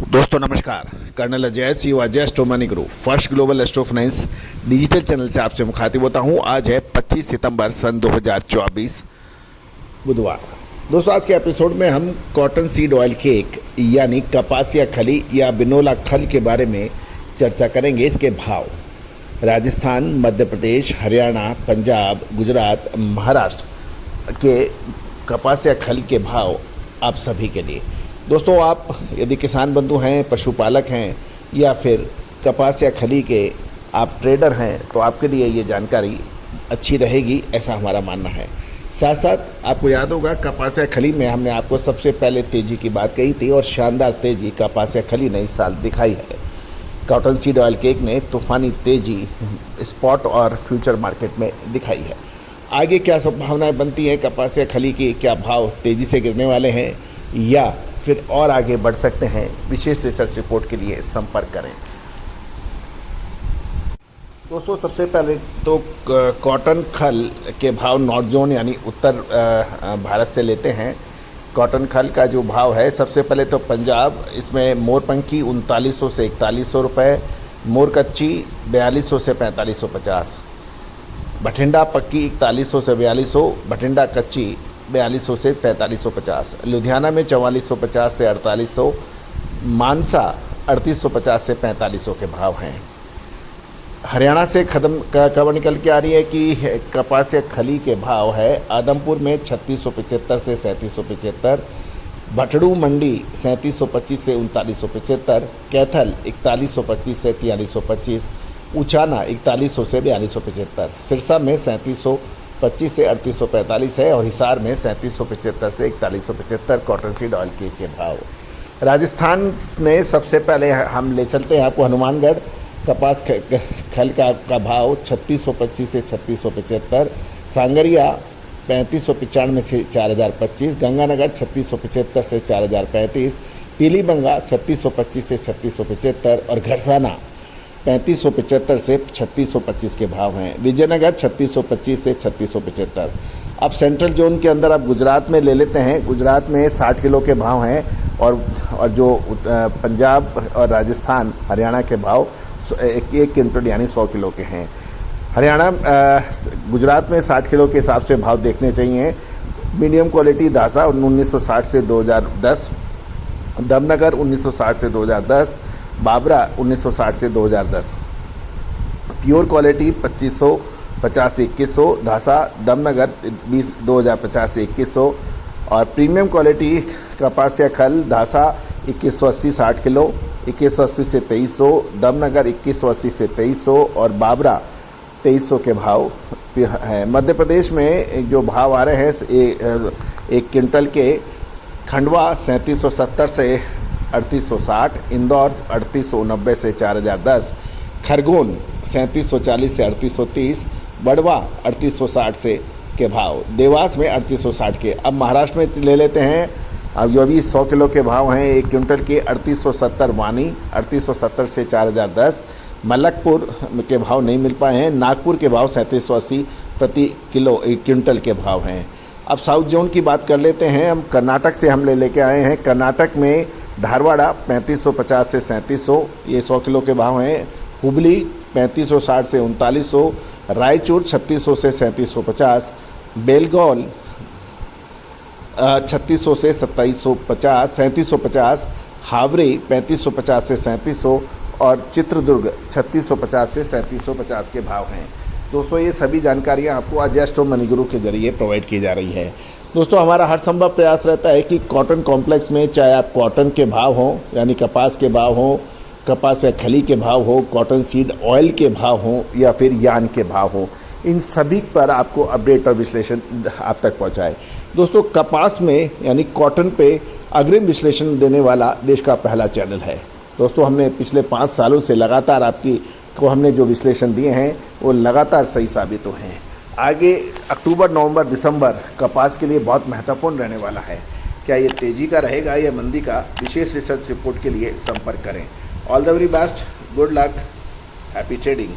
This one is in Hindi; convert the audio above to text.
दोस्तों नमस्कार। Colonel Ajay C Ajay astronomy group first global astro finance digital channel से आपसे मुखातिब होता हूं। आज है 25 सितंबर सन 2024 बुधवार। दोस्तों आज के एपिसोड में हम कॉटन सीड ऑयल केक यानी कपासिया खली या बिनोला खल के बारे में चर्चा करेंगे। इसके भाव राजस्थान, मध्य प्रदेश, हरियाणा, पंजाब, गुजरात, महाराष्ट्र के कपासिया खल के भाव आप सभी के लिए। दोस्तों आप यदि किसान बंधु हैं, पशुपालक हैं या फिर कपास या खली के आप ट्रेडर हैं तो आपके लिए ये जानकारी अच्छी रहेगी, ऐसा हमारा मानना है। साथ साथ आपको याद होगा कपास या खली में हमने आपको सबसे पहले तेज़ी की बात कही थी और शानदार तेज़ी कपास या खली ने इस साल दिखाई है। कॉटन सीड ऑयल केक ने तूफ़ानी तेज़ी स्पॉट और फ्यूचर मार्केट में दिखाई है। आगे क्या संभावनाएं बनती हैं कपास या खली की, क्या भाव तेज़ी से गिरने वाले हैं या फिर और आगे बढ़ सकते हैं? विशेष रिसर्च रिपोर्ट के लिए संपर्क करें। दोस्तों सबसे पहले तो कॉटन खल के भाव नॉर्थ जोन यानी उत्तर भारत से लेते हैं। कॉटन खल का जो भाव है सबसे पहले तो पंजाब, इसमें मोरपंखी 3900 से 4100 रुपये, मोर कच्ची 4200 से 4550, भटिंडा पक्की 4100 से 4200, भटिंडा कच्ची 4200 से 4550, लुधियाना में 4450 से 4800, मानसा 3850 से 4500 के भाव हैं। हरियाणा से खबर निकल के आ रही है कि कपास या खली के भाव है आदमपुर में 3675 से 3775, भटड़ू मंडी 3725 से 3975, कैथल 4125 से 4325, उचाना 4100 से 4275, सिरसा में 3725 से 3845 है और हिसार में 3775 से 4175 कॉटन सीड ऑयल केक के भाव। राजस्थान में सबसे पहले हम ले चलते हैं आपको हनुमानगढ़। कपास खल का भाव 3625 से 3675, सांगरिया 3595 से 4025, गंगानगर 3675 से 4035, पीलीबंगा 3625 से 3675 और घरसाना 3575 से 3625 के भाव हैं। विजयनगर 3625 से 3675। अब सेंट्रल जोन के अंदर आप गुजरात में ले लेते हैं। गुजरात में 60 किलो के भाव हैं और जो पंजाब और राजस्थान, हरियाणा के भाव एक क्विंटल यानी 100 किलो के हैं। हरियाणा गुजरात में 60 किलो के हिसाब से भाव देखने चाहिए। मीडियम क्वालिटी दासा 1960 से 2010, दमनगर 1960 से 2010, बाबरा 1960 से 2010, प्योर क्वालिटी 2550 से 2100, धासा दमनगर 2050 से 2100 और प्रीमियम क्वालिटी कपास या खल धासा 2180 60 किलो 2180 से 2300, दमनगर 2180 से 2300 और बाबरा 2300 के भाव है। मध्य प्रदेश में जो भाव आ रहे हैं एक क्विंटल के, खंडवा 3770 से 3860, इंदौर 3890 से 4010, खरगोन 3740 से 3830, बड़वा 3860 से के भाव, देवास में 3860 के। अब महाराष्ट्र में ले लेते हैं। अब जो भी 100 किलो के भाव हैं एक क्विंटल के 3870 वानी 3870 से 4010, मलकपुर के भाव नहीं मिल पाए हैं। नागपुर के भाव 3780 प्रति किलो एक क्विंटल के भाव हैं। अब साउथ जोन की बात कर लेते हैं। हम कर्नाटक से हम लेके आए हैं। कर्नाटक में धारवाड़ा 3550 से 3700, ये 100 किलो के भाव हैं। हुबली 3560 से 3900, रायचूर 3600 से 3750, बेलगौल 3600 से 3750, हावरे 3550 से 3700 और चित्रदुर्ग 3650 से 3750 के भाव हैं। दोस्तों ये सभी जानकारियाँ आपको आज एस्ट्रो मनी गुरु के जरिए प्रोवाइड की जा रही है। दोस्तों हमारा हर संभव प्रयास रहता है कि कॉटन कॉम्प्लेक्स में चाहे आप कॉटन के भाव हों यानी कपास के भाव हों, कपास या खली के भाव हो, कॉटन सीड ऑयल के भाव हों या फिर यान के भाव हों, इन सभी पर आपको अपडेट और विश्लेषण आप तक पहुंचाए। दोस्तों कपास में यानी कॉटन पे अग्रिम विश्लेषण देने वाला देश का पहला चैनल है। दोस्तों हमने पिछले 5 सालों से लगातार आपको हमने जो विश्लेषण दिए हैं वो लगातार सही साबित हुए हैं। आगे अक्टूबर, नवंबर, दिसंबर कपास के लिए बहुत महत्वपूर्ण रहने वाला है। क्या ये तेज़ी का रहेगा या मंदी का? विशेष रिसर्च रिपोर्ट के लिए संपर्क करें। All the very best, good luck, happy trading.